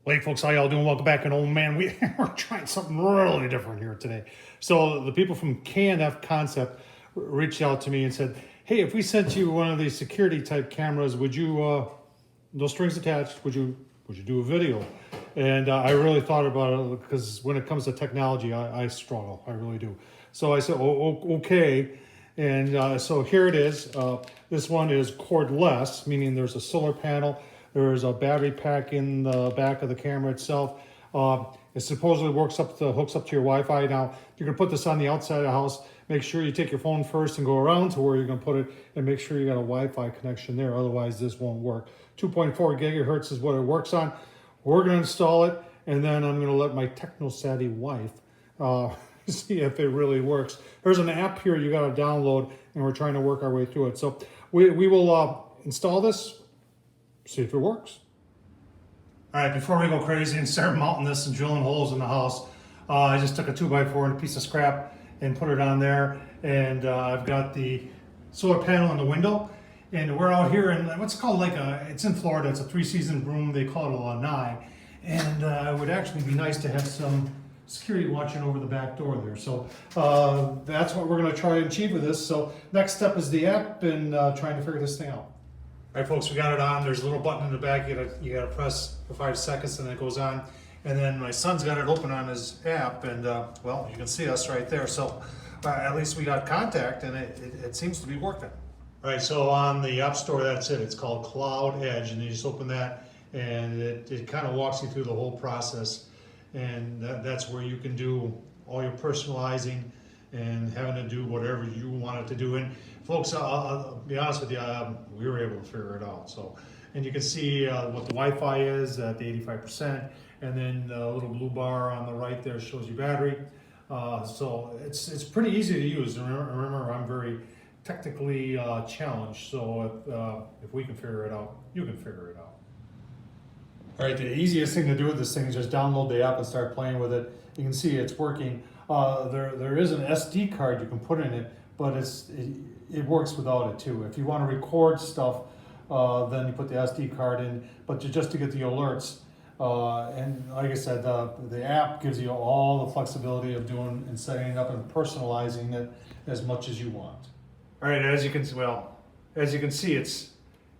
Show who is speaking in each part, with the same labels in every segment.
Speaker 1: Hey folks, how y'all doing? Welcome back. And oh man, we're trying something really different here today. So the people from K&F Concept reached out to me and said, hey, if we sent you one of these security type cameras, would you, no strings attached, would you do a video? And I really thought about it because when it comes to technology, I struggle, I really do. So I said, okay. And so here it is. This one is cordless, meaning there's a solar panel. There's a battery pack in the back of the camera itself. It supposedly hooks up to your Wi-Fi. Now, you're gonna put this on the outside of the house. Make sure you take your phone first and go around to where you're gonna put it and make sure you got a Wi-Fi connection there. Otherwise, this won't work. 2.4 gigahertz is what it works on. We're gonna install it, and then I'm gonna let my techno-savvy wife see if it really works. There's an app here you gotta download, and we're trying to work our way through it. So we will install this, see if it works. All right, before we go crazy and start mounting this and drilling holes in the house, I just took a 2x4 and a piece of scrap and put it on there. And I've got the solar panel in the window. And we're out here in what's called it's in Florida, it's a 3-season room, they call it a lanai. And it would actually be nice to have some security watching over the back door there. So that's what we're gonna try and achieve with this. So next step is the app and trying to figure this thing out. All right, folks, we got it on. There's a little button in the back. You gotta press for 5 seconds, and then it goes on. And then my son's got it open on his app, and well, you can see us right there. So at least we got contact, and it seems to be working. All right, so on the App Store, that's it. It's called Cloud Edge, and you just open that, and it kind of walks you through the whole process. And that's where you can do all your personalizing and having to do whatever you want it to do. And folks, I'll be honest with you, we were able to figure it out. So, and you can see what the Wi-Fi is at the 85%, and then the little blue bar on the right there shows you battery. So it's pretty easy to use. And remember, I'm very technically challenged. So if we can figure it out, you can figure it out. All right, the easiest thing to do with this thing is just download the app and start playing with it. You can see it's working. There is an SD card you can put in it, but it works without it too. If you want to record stuff, then you put the SD card in, but just to get the alerts. And like I said, the app gives you all the flexibility of doing and setting it up and personalizing it as much as you want. All right, as you can see,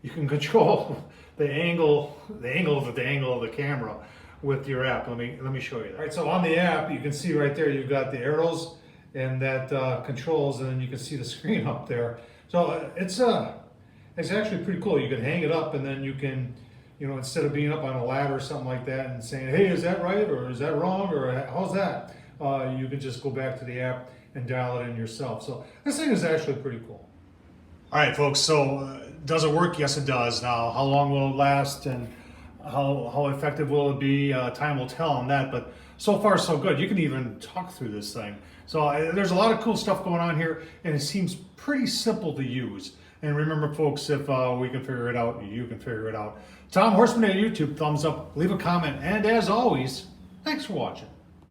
Speaker 1: you can control the angle of the camera with your app. Let me show you that. All right, so on the app, you can see right there, you've got the arrows and that controls, and then you can see the screen up there. So it's actually pretty cool. You can hang it up, and then you can, instead of being up on a ladder or something like that and saying, hey, is that right, or is that wrong, or how's that? You can just go back to the app and dial it in yourself. So this thing is actually pretty cool. All right, folks, so does it work? Yes, it does. Now, how long will it last, and how effective will it be? Time will tell on that, but so far so good. You can even talk through this thing. So there's a lot of cool stuff going on here, and it seems pretty simple to use. And remember, folks, if we can figure it out, you can figure it out. Tom Horseman at YouTube, thumbs up, leave a comment, and as always, thanks for watching.